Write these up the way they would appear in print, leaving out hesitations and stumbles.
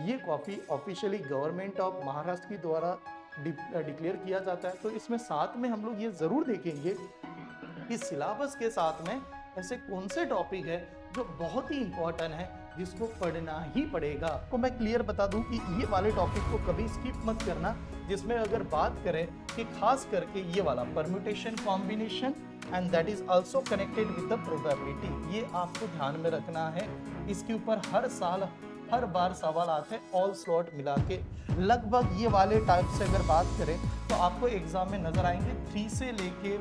ये coffee officially government of Maharashtra की द्वारा डिक्लेयर किया जाता है। तो इसमें साथ में हम लोग ये जरूर देखेंगे कि सिलेबस के साथ में ऐसे कौन से टॉपिक है जो बहुत ही इंपॉर्टेंट है, जिसको पढ़ना ही पड़ेगा। आपको मैं क्लियर बता दूं कि ये वाले टॉपिक को कभी स्किप मत करना, जिसमें अगर बात करें कि खास करके ये वाला permutation combination and that is also connected with the probability, ये आपको ध्यान में रखना है। इसके ऊपर हर साल हर बार सवाल आते हैं, ऑल स्लॉट मिला के लगभग ये वाले टाइप से अगर बात करें तो आपको एग्जाम में नजर आएंगे 3 से लेके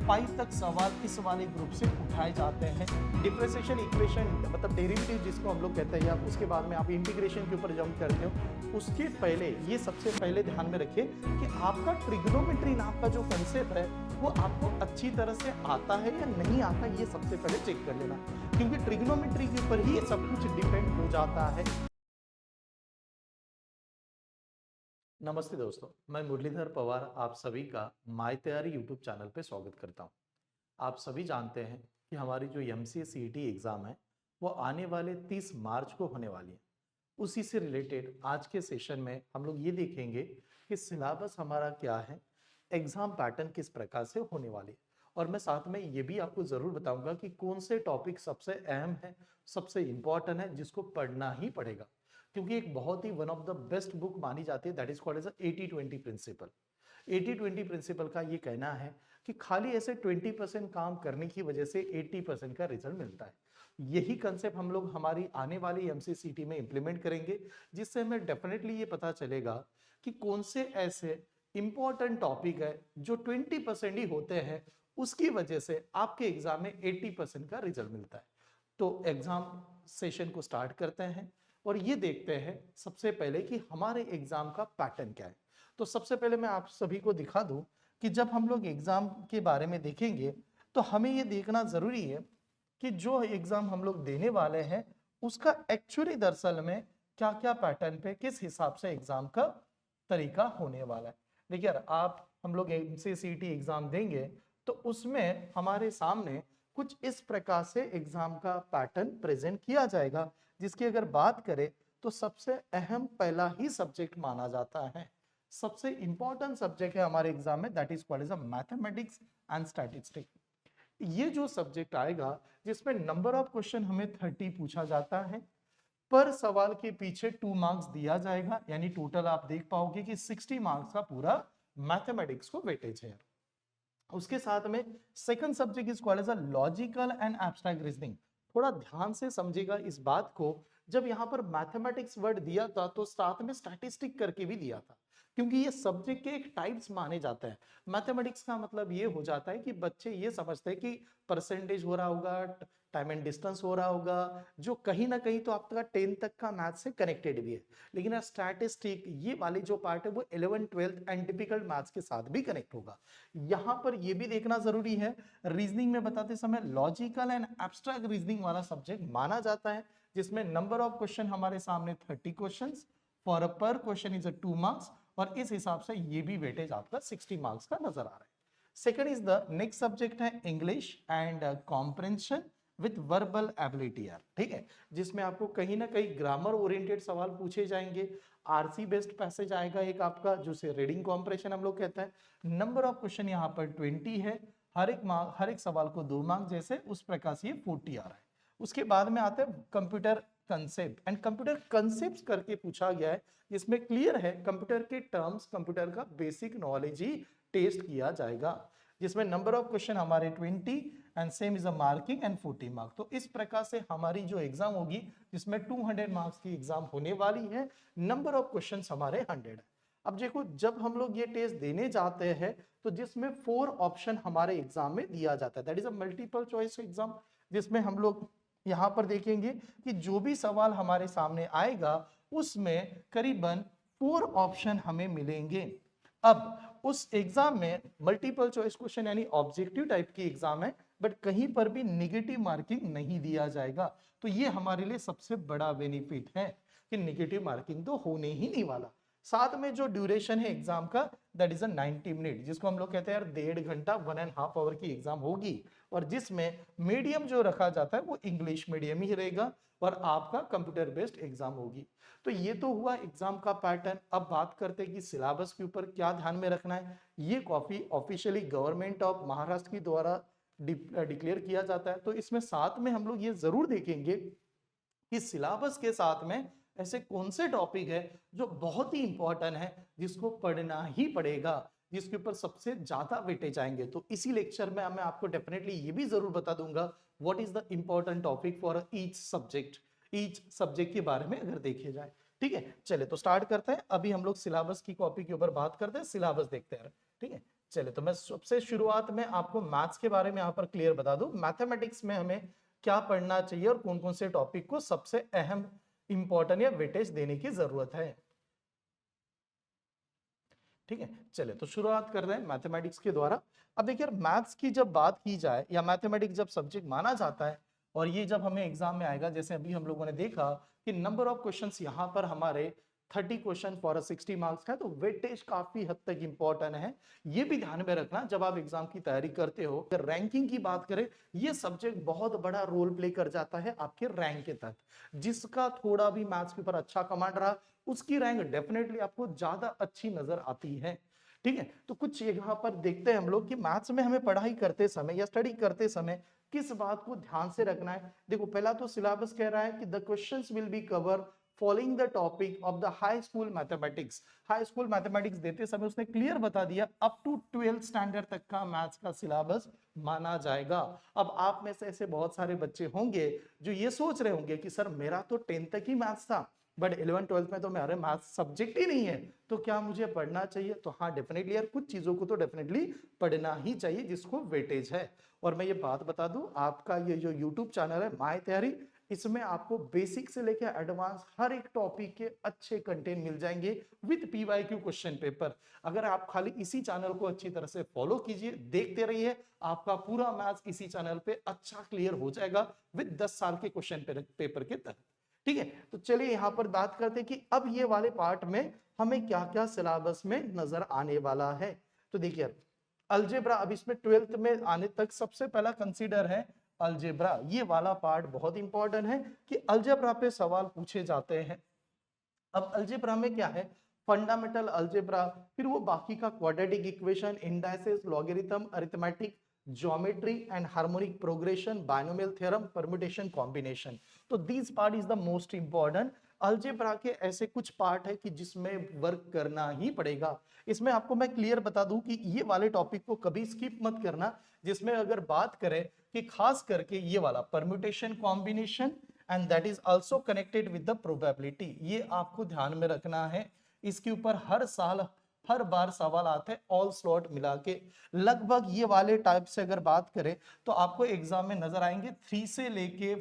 5 तक सवाल इस वाले ग्रुप से उठाए जाते हैं। डिफरेंशिएशन इक्वेशन मतलब डेरिवेटिव जिसको हम लोग कहते हैं, या उसके बाद में आप इंटीग्रेशन के ऊपर जंप करते हो, उसके पहले ये सबसे पहले ध्यान में रखिए कि आपका ट्रिग्नोमेट्री नाम का जो कंसेप्ट है वो आपको अच्छी तरह से आता है या नहीं आता, ये सबसे पहले चेक कर लेना, क्योंकि ट्रिग्नोमेट्री के ऊपर ही सब कुछ डिपेंड हो जाता है। नमस्ते दोस्तों, मैं मुरलीधर पवार आप सभी का माय तैयारी यूट्यूब चैनल पे स्वागत करता हूं। आप सभी जानते हैं कि हमारी जो एमसीए सीईटी एग्ज़ाम है वो आने वाले 30 मार्च को होने वाली है। उसी से रिलेटेड आज के सेशन में हम लोग ये देखेंगे कि सिलेबस हमारा क्या है, एग्ज़ाम पैटर्न किस प्रकार से होने वाली है, और मैं साथ में ये भी आपको ज़रूर बताऊंगा कि कौन से टॉपिक सबसे अहम है, सबसे इम्पॉर्टेंट है, जिसको पढ़ना ही पड़ेगा, क्योंकि एक बहुत ही one of the best book मानी जाती है, that is called as 80-20 principle. 80-20 principle का ये कहना है कि खाली ऐसे 20% काम करने की वजह से 80% का रिजल्ट मिलता है। यही कंसेप्ट हम लोग हमारी आने वाली एमसीसीटी में इंप्लीमेंट करेंगे, जिससे हमें डेफिनेटली ये पता चलेगा कि कौन से ऐसे इंपॉर्टेंट टॉपिक है जो 20% ही होते हैं, उसकी वजह से आपके एग्जाम में 80% का रिजल्ट मिलता है। तो एग्जाम सेशन को स्टार्ट करते हैं और ये देखते हैं सबसे पहले कि हमारे एग्जाम का पैटर्न क्या है। तो सबसे पहले मैं आप सभी को दिखा दूं कि जब हम लोग एग्जाम के बारे में देखेंगे तो हमें ये देखना जरूरी है कि जो एग्जाम हम लोग देने वाले हैं उसका एक्चुअली दरअसल में क्या क्या पैटर्न पे किस हिसाब से एग्जाम का तरीका होने वाला है। देखिए यार, आप हम लोग एमसीसीटी एग्जाम देंगे तो उसमें हमारे सामने कुछ इस प्रकार से एग्जाम का पैटर्न प्रेजेंट किया जाएगा, जिसकी अगर बात करें तो सबसे अहम पहला ही सब्जेक्ट माना जाता है, सबसे इंपॉर्टेंट सब्जेक्ट है हमारे एग्जाम में, that is called as mathematics and statistics. ये जो सब्जेक्ट आएगा जिसमें नंबर ऑफ क्वेश्चन हमें 30 पूछा जाता है, पर सवाल के पीछे 2 मार्क्स दिया जाएगा, यानी टोटल आप देख पाओगे कि 60 मार्क्स का पूरा मैथमेटिक्स को वेटेज है। उसके साथ में second subject is called as a logical and abstract reasoning. थोड़ा ध्यान से समझिएगा इस बात को, जब यहाँ पर मैथमेटिक्स वर्ड दिया था तो साथ में स्टैटिस्टिक करके भी दिया था, क्योंकि ये सब्जेक्ट के एक टाइप्स माने जाते हैं। मैथमेटिक्स का मतलब ये हो जाता है कि बच्चे ये समझते हैं कि परसेंटेज हो रहा होगा, टाइम एंड डिस्टेंस हो रहा होगा, जो कहीं ना कहीं तो आपका 10 तक का मैथ से कनेक्टेड भी है। लेकिन स्टैटिस्टिक ये वाली जो पार्ट है वो 11th 12th and typical maths के साथ भी कनेक्ट होगा। यहां पर ये भी देखना जरूरी है, रीजनिंग में बताते समय लॉजिकल एंड एब्स्ट्रैक्ट रीजनिंग वाला सब्जेक्ट माना जाता है, जिसमें नंबर ऑफ क्वेश्चन हमारे सामने 30 क्वेश्चंस, फॉर पर क्वेश्चन इज 2 मार्क्स, और इस हिसाब से ये भी वेटेज आपका 60 मार्क्स का नजर आ रहा है। Second is the next subject है English and comprehension with verbal ability यार, ठीक है, जिसमें आपको कहीं ना कहीं ग्रामर ओरिएंटेड सवाल पूछे जाएंगे। आरसी बेस्ड पैसेज आएगा एक आपका, जिसे रीडिंग कॉम्प्रेशन हम लोग कहते हैं। नंबर ऑफ क्वेश्चन यहाँ पर 20 है, हर एक सवाल को 2 मार्क्स, जैसे उस प्रकार से ये 40 आ रहा है। उसके बाद में आते हैं computer concept and computer concept करके पूछा गया है, जिसमें क्लियर है कंप्यूटर के टर्म्स, कंप्यूटर का बेसिक नॉलेज ही टेस्ट किया जाएगा, जिसमें नंबर ऑफ क्वेश्चन हमारे 20 and same is a marking and 40 marks. तो इस प्रकार से हमारी जो एग्जाम होगी जिसमें 200 मार्क्स की एग्जाम होने वाली है, नंबर ऑफ क्वेश्चंस हमारे 100 है। अब देखो, जब हम लोग ये टेस्ट देने जाते हैं तो जिसमें 4 ऑप्शन हमारे एग्जाम में दिया जाता है, that is a multiple choice exam, जिसमें हम लोग यहां पर देखेंगे कि जो भी सवाल हमारे सामने आएगा उसमें करीबन 4 ऑप्शन हमें मिलेंगे। अब उस एग्जाम में मल्टीपल चॉइस क्वेश्चन यानी ऑब्जेक्टिव टाइप की एग्जाम है, बट कहीं पर भी नेगेटिव मार्किंग नहीं दिया जाएगा। तो ये हमारे लिए सबसे बड़ा बेनिफिट है कि नेगेटिव मार्किंग तो होने ही नहीं वाला। साथ में जो ड्यूरेशन है एग्जाम का, दैट इज अ 90 मिनट, जिसको हम लोग कहते हैं यार 1.5 घंटा 1.5 आवर की एग्जाम होगी, और जिसमें मीडियम जो रखा जाता है वो इंग्लिश मीडियम ही रहेगा। और आपका कंप्यूटर बेस्ड एग्जाम होगी। तो ये तो हुआ एग्जाम का पैटर्न। अब बात करते हैं कि सिलेबस के ऊपर क्या ध्यान में रखना है। ये copy officially government of Maharashtra की द्वारा डिक्लेयर किया जाता है। तो इसमें साथ में हम लोग ये जरूर देखेंगे कि सिलेबस के साथ में ऐसे कौन से टॉपिक है जो बहुत ही इंपॉर्टेंट है, जिसको पढ़ना ही पड़ेगा, जिसके ऊपर सबसे ज्यादा वेटेज आएंगे। तो इसी लेक्चर में मैं आपको डेफिनेटली ये भी जरूर बता दूंगा what is the important topic for each subject के बारे में अगर देखे जाए। ठीक है, चले तो स्टार्ट करते हैं। अभी हम लोग सिलेबस की कॉपी के ऊपर बात करते हैं, सिलेबस देखते हैं। ठीक है, चले तो मैं सबसे शुरुआत में आपको मैथ्स के बारे में यहाँ पर क्लियर बता दूं। मैथमेटिक्स में हमें क्या पढ़ना चाहिए और कौन कौन से टॉपिक को सबसे अहम इंपॉर्टेंट या वेटेज देने की जरूरत है। ठीक है, चले तो शुरुआत कर रहे हैं मैथमेटिक्स के द्वारा। अब देखिए, मैथ्स की जब बात की जाए या मैथमेटिक्स जब सब्जेक्ट माना जाता है और ये जब हमें एग्जाम में आएगा, जैसे अभी हम लोगों ने देखा कि नंबर ऑफ क्वेश्चंस यहाँ पर हमारे 30 क्वेश्चन फॉर 60 मार्क्स का, तो वेटेज काफी हद तक इंपॉर्टेंट है। ये भी ध्यान में रखना जब आप एग्जाम की तैयारी करते हो। अगर रैंकिंग की बात करें, ये सब्जेक्ट बहुत बड़ा रोल प्ले कर जाता है आपके रैंक के तहत। जिसका थोड़ा भी मैथ्स के ऊपर अच्छा कमांड रहा, उसकी रैंक डेफिनेटली आपको ज्यादा अच्छी नजर आती है। ठीक है, तो कुछ यहाँ पर देखते हैं हम लोग कि मैथ्स में हमें पढ़ाई करते समय या स्टडी करते समय किस बात को ध्यान से रखना है। देखो, पहला तो सिलेबस कह रहा है कि the questions will be cover following the topic of the high school mathematics. High school mathematics देते समय उसने क्लियर बता दिया अप टू 12th स्टैंडर्ड तक का मैथ्स का सिलेबस माना जाएगा। अब आप में से ऐसे बहुत सारे बच्चे होंगे जो ये सोच रहे होंगे कि सर मेरा तो 10th तक ही मैथ्स था, बट 11th-12th में तो मेरे मैथ्स सब्जेक्ट ही नहीं है, तो क्या मुझे पढ़ना चाहिए? तो हाँ, डेफिनेटली यार, कुछ चीजों को तो डेफिनेटली पढ़ना ही चाहिए जिसको वेटेज है। और मैं ये बात बता दूं, आपका ये जो यूट्यूब चैनल है माय तैयारी, इसमें आपको बेसिक से लेकर एडवांस हर एक टॉपिक के अच्छे कंटेंट मिल जाएंगे विद पीवाईक्यू क्वेश्चन पेपर। अगर आप खाली इसी चैनल को अच्छी तरह से फॉलो कीजिए, देखते रहिए, आपका पूरा मैथ्स इसी चैनल पे अच्छा क्लियर हो जाएगा विद 10 साल के क्वेश्चन पेपर के तहत। ठीक है, तो चलिए यहां पर बात करते हैं कि अब ये वाले पार्ट में हमें क्या क्या सिलेबस में नजर आने वाला है। तो देखिए, अलजेब्रा, अब इसमें 12th में आने तक सबसे पहला कंसीडर है अलजेब्रा। ये वाला पार्ट बहुत इंपॉर्टेंट है कि अलजेब्रा पे सवाल पूछे जाते हैं। अब अलजेब्रा में क्या है, फंडामेंटल अलजेब्रा, फिर वो बाकी का quadratic equation, indices, logarithm, arithmetic, geometry and harmonic progression, binomial theorem, permutation, combination. तो this part is the most important. Algebra के ऐसे कुछ पार्ट है कि जिसमें वर्क करना ही पड़ेगा। इसमें आपको मैं क्लियर बता दूं कि ये वाले टॉपिक को कभी स्किप मत करना, जिसमें अगर बात करें कि खास करके ये वाला permutation, combination and that is also connected with the probability, ये आपको ध्यान में रखना है। इसके ऊपर हर साल हर बार सवाल आते हैं, ऑल स्लॉट मिला के। लगभग ये वाले टाइप से अगर बात करें तो आपको एग्जाम में नजर आएंगे 3 से लेके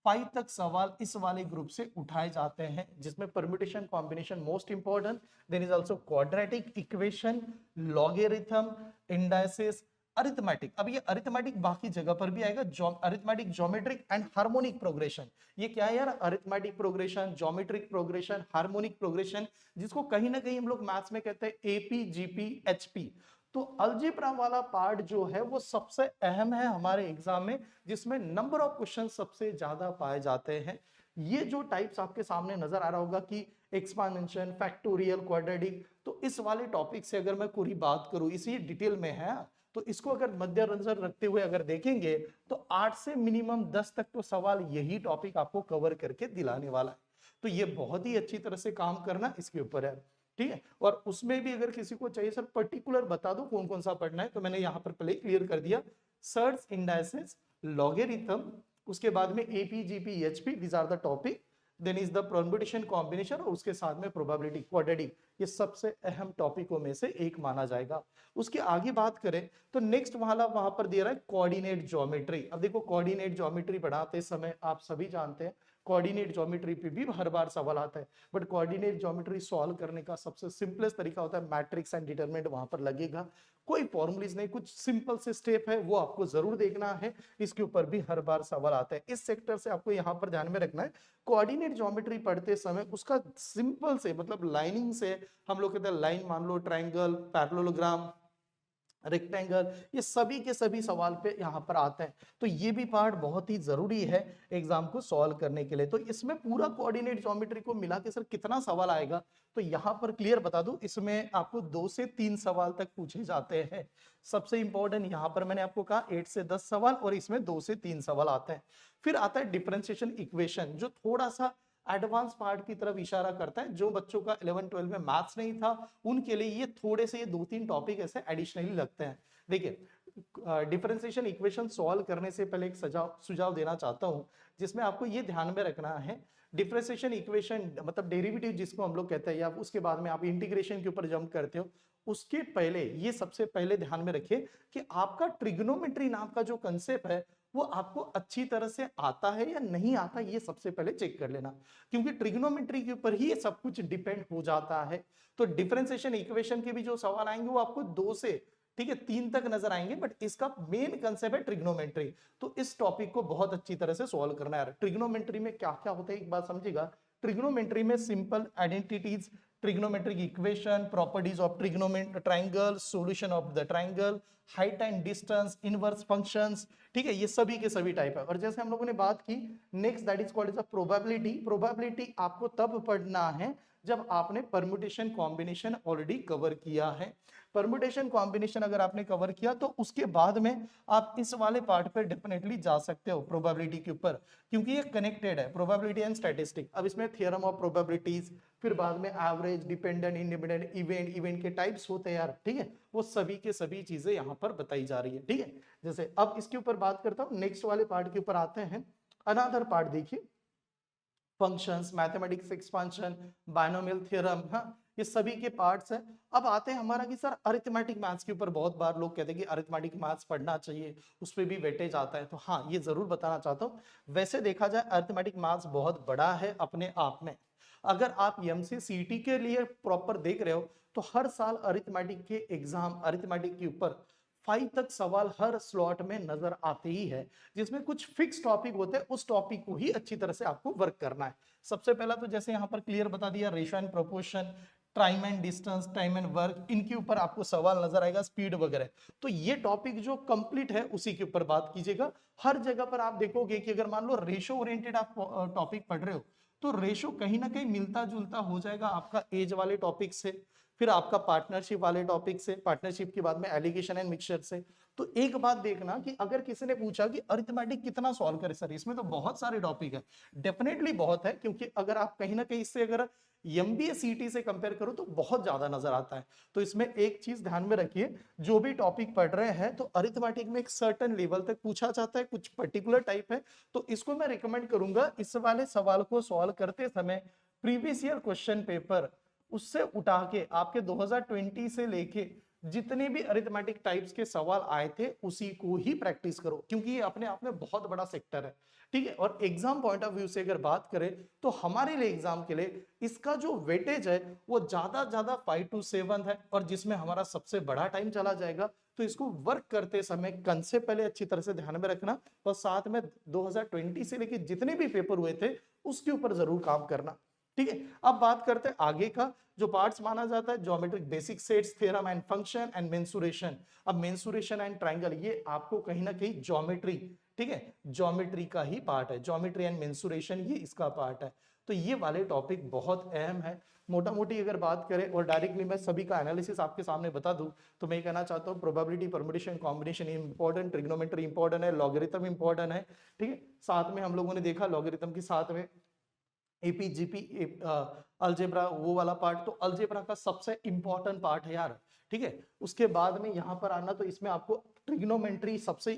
5 तक सवाल इस वाले ग्रुप से उठाए जाते हैं, जिसमें permutation, combination most important, there is also quadratic equation, logarithm, indices, arithmetic. अब ये अरिथमेटिक बाकी जगह पर भी आएगा, arithmetic, geometric and harmonic progression. ये क्या है यार, arithmetic progression, geometric progression, harmonic progression, जिसको कहीं ना कहीं हम लोग मैथ्स में कहते हैं एपी, जीपी, एचपी। तो अलजेब्रा वाला पार्ट जो है वो सबसे अहम है हमारे एग्जाम में, जिसमें नंबर ऑफ क्वेश्चन सबसे ज्यादा पाए जाते हैं। ये जो टाइप्स आपके सामने नजर आ रहा होगा कि एक्सपांशन, फैक्टोरियल, क्वाड्रेटिक, तो इस वाले टॉपिक से अगर मैं पूरी बात करूं, इसी डिटेल में है, तो इसको अगर मद्देनजर रखते हुए अगर देखेंगे तो 8 से मिनिमम 10 तक तो सवाल यही टॉपिक आपको कवर करके दिलाने वाला है। तो ये बहुत ही अच्छी तरह से काम करना इसके ऊपर है। ठीक है, और उसमें भी अगर किसी को चाहिए सर पर्टिकुलर बता दो कौन कौन सा पढ़ना है, तो मैंने यहाँ पर पहले क्लियर कर दिया, सर्च, इंडाइसेस, लॉगरिथम, उसके बाद में AP, GP, HP, these are the topic, then is the permutation, combination, और उसके साथ में प्रोबेबिलिटी, क्वाड्रेटिक। ये सबसे अहम टॉपिकों में से एक माना जाएगा। उसके आगे बात करें तो नेक्स्ट वाला वहां पर दे रहा है कोऑर्डिनेट ज्योमेट्री। अब देखो, कोऑर्डिनेट ज्योमेट्री पढ़ाते समय आप सभी जानते हैं कोऑर्डिनेट ज्योमेट्री पे भी हर बार सवाल आता है, बट कोऑर्डिनेट ज्योमेट्री सॉल्व करने का सबसे सिंपलेस्ट तरीका होता है मैट्रिक्स एंड डिटरमिनेंट, वहां पर लगेगा। कोई फॉर्मूलीज नहीं, कुछ सिंपल से स्टेप है, वो आपको जरूर देखना है। इसके ऊपर भी हर बार सवाल आता है। इस सेक्टर से आपको यहाँ पर ध्यान में रखना है, कोऑर्डिनेट ज्योमेट्री पढ़ते समय उसका सिंपल से मतलब लाइनिंग से, हम लोग कहते हैं लाइन मान लो, ट्राइंगल, पैरेललोग्राम, रेक्टेंगल, ये सभी के सभी सवाल पे यहाँ पर आते हैं। तो ये भी पार्ट बहुत ही जरूरी है एग्जाम को सॉल्व करने के लिए। तो इसमें पूरा कोऑर्डिनेट ज्योमेट्री को मिला के सर कितना सवाल आएगा, तो यहाँ पर क्लियर बता दूं, इसमें आपको 2 से 3 सवाल तक पूछे जाते हैं। सबसे इंपॉर्टेंट यहाँ पर मैंने आपको कहा 8 से 10 सवाल, और इसमें 2 से 3 सवाल आते हैं। फिर आता है डिफरेंशिएशन इक्वेशन, जो थोड़ा सा एडवांस पार्ट की तरफ इशारा करता है। जो बच्चों का 11-12 में मैथ्स नहीं था उनके लिए ये थोड़े से, ये 2-3 टॉपिक ऐसे एडिशनली लगते हैं। देखिए, डिफरेंशिएशन इक्वेशन सॉल्व करने से पहले एक सुझाव देना चाहता हूं, जिसमें आपको ये ध्यान में रखना है, डिफरेंशिएशन इक्वेशन मतलब डेरिवेटिव जिसको हम लोग कहते हैं, या उसके बाद में आप इंटीग्रेशन के ऊपर जंप करते हो, उसके पहले ये सबसे पहले ध्यान में रखिए कि आपका ट्रिग्नोमेट्री नाम का जो कंसेप्ट है वो आपको अच्छी तरह से आता है या नहीं आता, ये सबसे पहले चेक कर लेना, क्योंकि ट्रिग्नोमेट्री के ऊपर ही ये सब कुछ डिपेंड हो जाता है। तो डिफरेंशिएशन इक्वेशन के भी जो सवाल आएंगे वो आपको 2 से, ठीक है, 3 तक नजर आएंगे, बट इसका मेन कंसेप्ट है ट्रिग्नोमेट्री। तो इस टॉपिक को बहुत अच्छी तरह से सॉल्व करना है। ट्रिग्नोमेट्री में क्या क्या होता है एक बात समझिएगा। ट्रिग्नोमेट्री में simple identities, trigonometric equation, properties of trigonometry triangle, solution of the triangle, height and distance, inverse functions, ठीक है, ये सभी के सभी टाइप है। और जैसे हम लोगों ने बात की, next that is called as a probability. Probability आपको तब पढ़ना है जब आपने परम्यूटेशन कॉम्बिनेशन ऑलरेडी कवर किया है। परम्यूटेशन कॉम्बिनेशन अगर आपने कवर किया तो उसके बाद में आप इस वाले पार्ट पर डेफिनेटली जा सकते हो प्रोबेबिलिटी के ऊपर, क्योंकि ये कनेक्टेड है, प्रोबेबिलिटी एंड स्टैटिस्टिक। अब इसमें थ्योरम ऑफ प्रोबेबिलिटीज, फिर बाद में average, dependent, independent, event, event के टाइप्स होते हैं यार, ठीक है, वो सभी के सभी चीजें यहाँ पर बताई जा रही है, ठीक है। जैसे अब इसके ऊपर बात करता हूँ, नेक्स्ट वाले पार्ट के ऊपर आते हैं। अनदर पार्ट देखिए, functions, mathematics expansion, binomial theorem, हाँ, ये सभी के पार्ट्स हैं। अब आते हैं हमारा कि सर अरिथमेटिक मैथ्स के ऊपर बहुत बार लोग कहते हैं कि अरिथमेटिक मैथ्स पढ़ना चाहिए, उस पर भी वेटेज आता है। तो हाँ, ये जरूर बताना चाहता हूँ। वैसे देखा जाए अरिथमेटिक मैथ्स बहुत बड़ा है अपने आप में। अगर आप एमसी सीटी के लिए प्रॉपर देख रहे हो तो हर साल अरिथमेटिक के एग्जाम, अरिथमेटिक के ऊपर 5 तक सवाल हर स्लॉट में नजर आते ही है, जिसमें कुछ फिक्स टॉपिक होते हैं, उस टॉपिक को ही अच्छी तरह से आपको वर्क करना है। सबसे पहला तो जैसे यहाँ पर क्लियर बता दिया, ratio and proportion, time and distance, time and work, इनके ऊपर आपको सवाल नजर आएगा, स्पीड वगैरह। तो ये टॉपिक जो कंप्लीट है उसी के ऊपर बात कीजिएगा। हर जगह पर आप देखोगे कि अगर मान लो रेशियो ओरिएंटेड आप टॉपिक पढ़ रहे हो तो रेशियो कहीं ना कहीं मिलता जुलता हो जाएगा आपका एज वाले टॉपिक से, फिर आपका पार्टनरशिप वाले टॉपिक से, पार्टनरशिप के बाद में एलिगेशन एंड मिक्सचर से। तो एक बात देखना कि अगर किसी ने पूछा कि अरिथमेटिक कितना सॉल्व करे सर, इसमें तो बहुत सारे टॉपिक है, डेफिनेटली बहुत है, क्योंकि अगर आप कहीं ना कहीं इससे अगर एमबीए सीटी से कंपेयर करो तो बहुत ज्यादा नजर आता है। तो इसमें एक चीज ध्यान में रखिए, जो भी टॉपिक पढ़ रहे हैं तो अरिथमेटिक में एक सर्टेन लेवल तक पूछा जाता है, कुछ पर्टिकुलर टाइप है, तो इसको मैं रिकमेंड करूंगा इस वाले सवाल को सॉल्व करते समय प्रीवियस ईयर क्वेश्चन पेपर उससे उठा के आपके 2020 से लेके जितने भी अरिथमेटिक टाइप्स के सवाल आए थे उसी को ही प्रैक्टिस करो, क्योंकि ये अपने आप में बहुत बड़ा सेक्टर है, ठीक है। और एग्जाम पॉइंट ऑफ व्यू से अगर बात करें तो हमारे लिए एग्जाम के लिए इसका जो वेटेज है वो ज्यादा 5 to 7 है, और जिसमें हमारा सबसे बड़ा टाइम चला जाएगा। तो इसको वर्क करते समय कंसेप्ट पहले अच्छी तरह से ध्यान में रखना, और साथ में 2020 से लेके जितने भी पेपर हुए थे उसके ऊपर जरूर काम करना, ठीक है। अब बात करते हैं आगे का, जो पार्ट्स माना जाता है, geometric basic sets, theorem and function and mensuration. अब मेंसुरेशन एंड ट्रायंगल ये आपको कहीं ना कहीं ज्योमेट्री, ठीक है, ज्योमेट्री का ही पार्ट है, ज्योमेट्री एंड मेंसुरेशन ये इसका पार्ट है। तो ये वाले टॉपिक बहुत अहम है। मोटा मोटी अगर बात करें और डायरेक्टली मैं सभी का एनालिसिस आपके सामने बता दूं तो मैं कहना चाहता हूं probability, permutation, combination important, trigonometry important है, लॉगरिथम इंपॉर्टेंट है, ठीक है। साथ में हम लोगों ने देखा लॉगरिथम के साथ में एपी जीपी अलजेब्रा, वो वाला पार्ट तो अलजेब्रा का सबसे इंपॉर्टेंट पार्ट है यार, ठीक है। उसके बाद में यहाँ पर आना तो इसमें आपको ट्रिग्नोमेट्री सबसे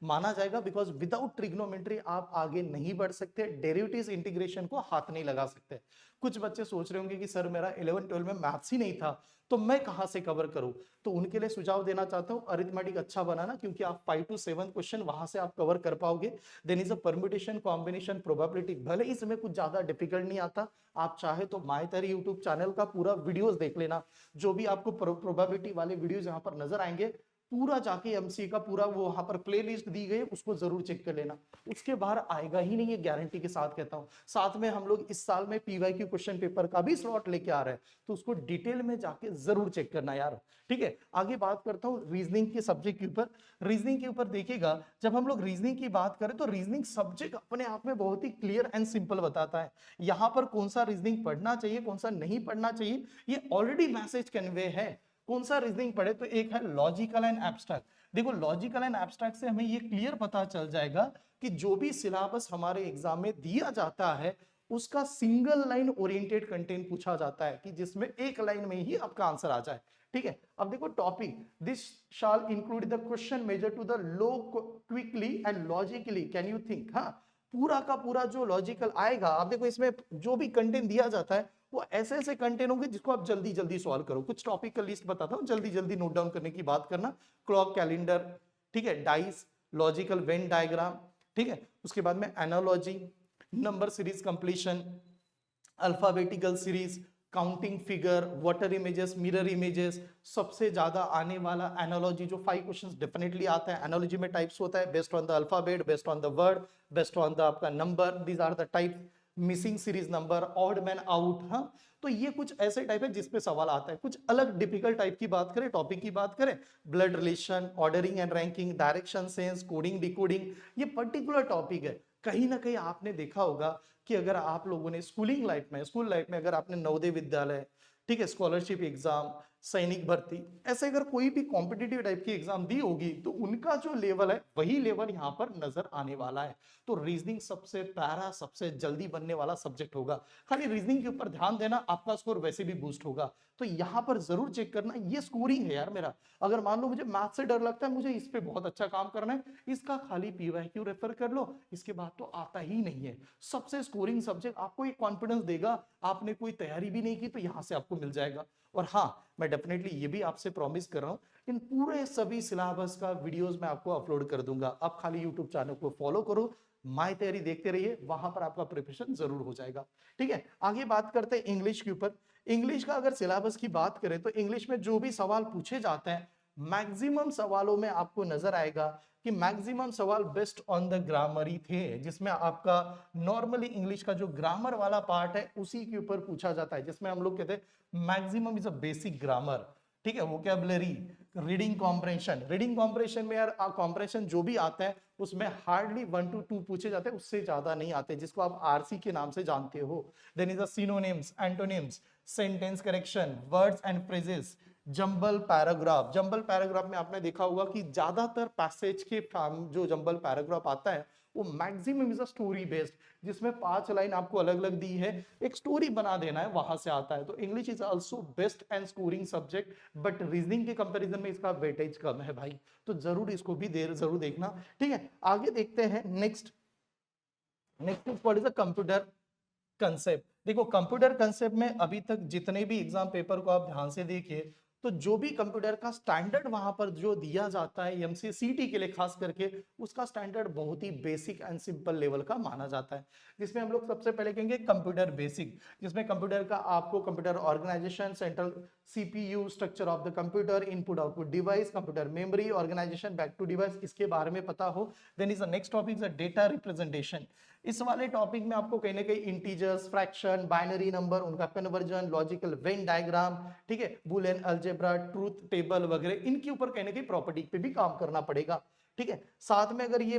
माना जाएगा, बिकॉज विदाउट ट्रिग्नोमेट्री आप आगे नहीं बढ़ सकते, डेरिवेटिव्स इंटीग्रेशन को हाथ नहीं लगा सकते। कुछ बच्चे सोच रहे होंगे कि सर मेरा 11-12 में मैथ्स ही नहीं था तो मैं कहां से कवर करूं, तो उनके लिए सुझाव देना चाहता हूं अरिथमेटिक अच्छा बनाना, क्योंकि आप 5 to 7 क्वेश्चन वहां से आप कवर कर पाओगे। Then is a permutation, combination, probability, भले इसमें कुछ ज्यादा डिफिकल्ट नहीं आता, आप चाहे तो माय तैयारी यूट्यूब चैनल का पूरा वीडियोस देख लेना, जो भी आपको प्रोबेबिलिटी वाले वीडियोस यहाँ पर नजर आएंगे पूरा जाके एमसीए का पूरा वो वहां पर प्ले लिस्ट दी गई है, उसको जरूर चेक कर लेना। उसके बाहर आएगा ही नहीं, ये गारंटी के साथ कहता हूँ। साथ में हम लोग इस साल में पीवाईक्यू क्वेश्चन पेपर का भी स्लॉट लेके आ रहे हैं, तो उसको डिटेल में जाके जरूर चेक करना यार। ठीक है, आगे बात करता हूँ रीजनिंग के सब्जेक्ट के ऊपर। रीजनिंग के ऊपर देखिएगा, जब हम लोग रीजनिंग की बात करें तो रीजनिंग सब्जेक्ट अपने आप में बहुत ही क्लियर एंड सिंपल बताता है। यहाँ पर कौन सा रीजनिंग पढ़ना चाहिए, कौन सा नहीं पढ़ना चाहिए, ये ऑलरेडी मैसेज कन्वे है। कौन सा रीजनिंग पढ़े, तो एक है लॉजिकल एंड एब्स्ट्रैक्ट। देखो लॉजिकल एंड एब्स्ट्रैक्ट से हमें ये क्लियर पता चल जाएगा कि जो भी सिलेबस हमारे एग्जाम में दिया जाता है उसका सिंगल लाइन ओरिएंटेड कंटेंट पूछा जाता है, कि जिसमें एक लाइन में ही आपका आंसर आ जाए। ठीक है, अब देखो topic, this shall include the question measure to the low quickly and logically can you think. हाँ, पूरा का पूरा जो लॉजिकल आएगा, आप देखो इसमें जो भी कंटेंट दिया जाता है वो ऐसे ऐसे कंटेंट होंगे जिसको आप जल्दी जल्दी सॉल्व करो। कुछ टॉपिक का लिस्ट बताता हूँ, जल्दी जल्दी नोट डाउन करने की बात करना। क्लॉक कैलेंडर, ठीक है, डाइस, लॉजिकल वेन डायग्राम, ठीक है, उसके बाद में analogy, number series completion, alphabetical series, counting figure, water images, mirror images, सबसे ज्यादा आने वाला एनालॉजी, जो 5 क्वेश्चंस डेफिनेटली आता है। एनालॉजी में टाइप्स होता है based on the alphabet, based on the word, based on the आपका number, these are the type. Missing series number, odd man out. हाँ, तो ये कुछ ऐसे टाइप है जिसपे सवाल आता है। कुछ अलग डिफिकल्ट टाइप की बात करें, टॉपिक की बात करें, blood relation, ordering and ranking, direction sense, coding decoding, ये पर्टिकुलर टॉपिक है। कहीं ना कहीं आपने देखा होगा कि अगर आप लोगों ने स्कूलिंग लाइफ में, स्कूल लाइफ में अगर आपने नवोदय विद्यालय, ठीक है, स्कॉलरशिप एग्जाम, सैनिक भर्ती, ऐसे अगर कोई भी कॉम्पिटिटिव टाइप की एग्जाम दी होगी तो उनका जो लेवल है वही लेवल यहाँ पर नजर आने वाला है। तो रीजनिंग सबसे प्यारा, सबसे जल्दी बनने वाला सब्जेक्ट होगा। खाली रीजनिंग के ऊपर ध्यान देना, आपका स्कोर वैसे भी बूस्ट होगा। तो यहाँ पर जरूर चेक करना, ये स्कोरिंग है यार मेरा। अगर मान लो मुझे मैथ से डर लगता है, मुझे इस पे बहुत अच्छा काम करना है, इसका खाली पीवाईक्यू रेफर कर लो, इसके बाद तो आता ही नहीं है। सबसे स्कोरिंग सब्जेक्ट, आपको एक कॉन्फिडेंस देगा, आपने कोई तैयारी भी नहीं की तो यहाँ से आपको मिल जाएगा। और हाँ, मैं डेफिनेटली ये भी आपसे प्रॉमिस कर रहा हूँ, इन पूरे सभी सिलेबस का वीडियोस मैं आपको अपलोड कर दूंगा। आप खाली यूट्यूब चैनल को फॉलो करो, माय तैयारी देखते रहिए, वहां पर आपका प्रिपरेशन जरूर हो जाएगा। ठीक है, आगे बात करते हैं इंग्लिश के ऊपर। इंग्लिश का अगर सिलेबस की बात करें तो इंग्लिश में जो भी सवाल पूछे जाते हैं, मैक्सिमम सवालों में आपको नजर आएगा कि मैक्सिमम सवाल बेस्ड ऑन द ग्रामर ही थे, जिसमें आपका नॉर्मली इंग्लिश का जो ग्रामर वाला पार्ट है उसी के ऊपर पूछा जाता है, जिसमें हम लोग कहते हैं maximum is a basic grammar. ठीक है, vocabulary, reading comprehension. Reading comprehension में यार कॉम्प्रेंशन जो भी आता है उसमें हार्डली 1 to 2 पूछे जाते हैं, उससे ज्यादा नहीं आते, जिसको आप आरसी के नाम से जानते हो। Then is a synonyms, antonyms, sentence correction, words and phrases, jumble paragraph. Jumble paragraph में आपने देखा होगा कि ज्यादातर पैसेज के जो जंबल पैराग्राफ आता है वो maximum is a story based, जिसमें 5 लाइन आपको अलग अलग दी है, एक स्टोरी बना देना है, वहां से आता है। तो English is also best and scoring subject, but reasoning के कंपैरिजन में इसका वेटेज कम है भाई, तो जरूर इसको भी जरूर देखना। ठीक है, आगे देखते हैं next. Next what is a computer concept. देखो कंप्यूटर कंसेप्ट में अभी तक जितने भी एग्जाम पेपर को आप ध्यान से देखिए, तो जो भी कंप्यूटर का स्टैंडर्ड वहां पर जो दिया जाता है एमसीसीटी के लिए खास करके, उसका स्टैंडर्ड बहुत ही बेसिक एंड सिंपल लेवल का माना जाता है। जिसमें हम लोग सबसे पहले कहेंगे कंप्यूटर बेसिक, जिसमें कंप्यूटर का आपको computer organisation, central CPU, structure of the computer, input output device, computer memory, organisation, back to device, इसके बारे में पता हो। Then is the next topic is data representation. इस वाले टॉपिक में आपको कहीं ना कहीं इंटीजर्स, फ्रैक्शन, बाइनरी नंबर, उनका कन्वर्जन, लॉजिकल वेन डायग्राम, ठीक है, बुलियन अलजेब्रा, ट्रूथ टेबल वगैरह, इनके ऊपर कहीं ना कहीं प्रॉपर्टी पे भी काम करना पड़ेगा। ठीक है, साथ में अगर ये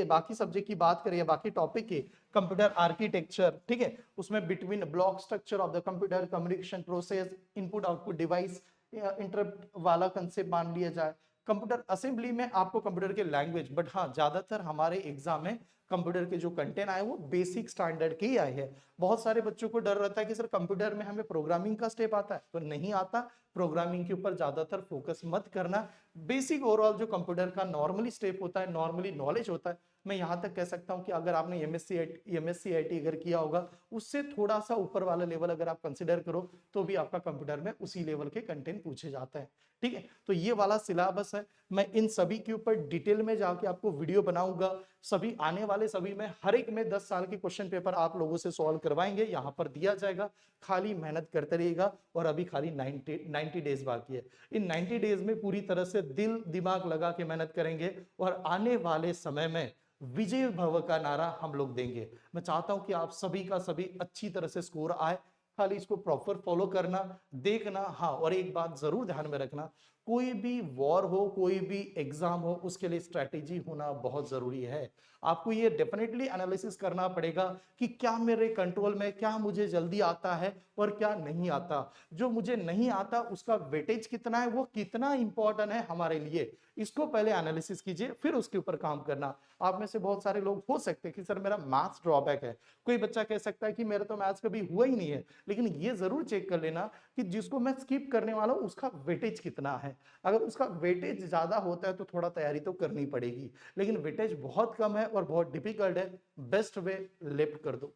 बाकी सब्जेक्ट की बात करें या बाकी टॉपिक की, कंप्यूटर आर्किटेक्चर, ठीक है, उसमें between block structure of the computer, communication process, input output device, interrupt वाला कंसेप्ट मान लिया जाए। कंप्यूटर असेंबली में आपको कंप्यूटर के लैंग्वेज, बट हाँ ज्यादातर हमारे एग्जाम में कंप्यूटर के जो कंटेंट आए वो बेसिक स्टैंडर्ड के ही आए हैं। बहुत सारे बच्चों को डर रहता है कि सर कंप्यूटर में हमें प्रोग्रामिंग का स्टेप आता है, तो नहीं आता। प्रोग्रामिंग के ऊपर ज्यादातर फोकस मत करना। बेसिक ओवरऑल जो कंप्यूटर का नॉर्मली स्टेप होता है, नॉर्मली नॉलेज होता है, मैं यहाँ तक कह सकता हूँ कि अगर आपने एमएससी आईटी अगर किया होगा, उससे थोड़ा सा ऊपर वाला लेवल अगर आप कंसिडर करो, तो भी आपका कंप्यूटर में उसी लेवल के कंटेंट पूछे जाते हैं। ठीक है। तो ये वाला सिलेबस है, मैं इन सभी के ऊपर डिटेल में जाके आपको वीडियो बनाऊंगा। सभी आने वाले सभी में हर एक में 10 साल के क्वेश्चन पेपर आप लोगों से सॉल्व करवाएंगे, यहाँ पर दिया जाएगा, खाली मेहनत करते रहिएगा। और अभी खाली 90 डेज बाकी है, इन 90 डेज में पूरी तरह से दिल दिमाग लगा के मेहनत करेंगे और आने वाले समय में विजय भव का नारा हम लोग देंगे। मैं चाहता हूं कि आप सभी का सभी अच्छी तरह से स्कोर आए, खाली इसको प्रॉपर फॉलो करना, देखना। हाँ, और एक बात जरूर ध्यान में रखना, कोई भी वॉर हो, कोई भी एग्जाम हो, उसके लिए स्ट्रेटेजी होना बहुत जरूरी है। आपको ये डेफिनेटली एनालिसिस करना पड़ेगा कि क्या मेरे कंट्रोल में, क्या मुझे जल्दी आता है और क्या नहीं आता। जो मुझे नहीं आता उसका वेटेज कितना है, वो कितना इंपॉर्टेंट है हमारे लिए, इसको पहले एनालिसिस कीजिए, फिर उसके ऊपर काम करना। आप में से बहुत सारे लोग हो सकते हैं कि सर मेरा मैथ्स ड्रॉबैक है, कोई बच्चा कह सकता है कि मेरा तो मैथ्स कभी हुआ ही नहीं है, लेकिन ये जरूर चेक कर लेना कि जिसको मैं स्किप करने वाला हूं उसका वेटेज कितना है। अगर उसका वेटेज ज्यादा होता है तो थोड़ा तैयारी तो करनी पड़ेगी, लेकिन वेटेज बहुत कम है और बहुत डिफिकल्ट है, बेस्ट वे लेफ्ट कर दो।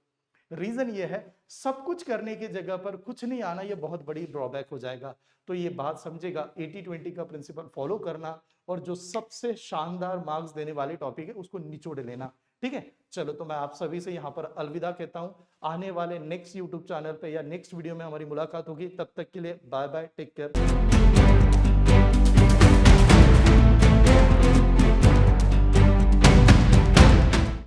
रीजन ये है, सब कुछ करने की जगह पर कुछ नहीं आना, ये बहुत बड़ी ड्रॉबैक हो जाएगा। तो ये बात समझेगा, 80-20 का प्रिंसिपल फॉलो करना और जो सबसे शानदार मार्क्स देने वाले टॉपिक है उसको निचोड़ लेना। ठीक है, चलो तो मैं आप सभी से यहाँ पर अलविदा कहता हूँ। आने वाले नेक्स्ट यूट्यूब चैनल पे या नेक्स्ट वीडियो में हमारी मुलाकात होगी, तब तक के लिए बाय बाय, टेक केयर।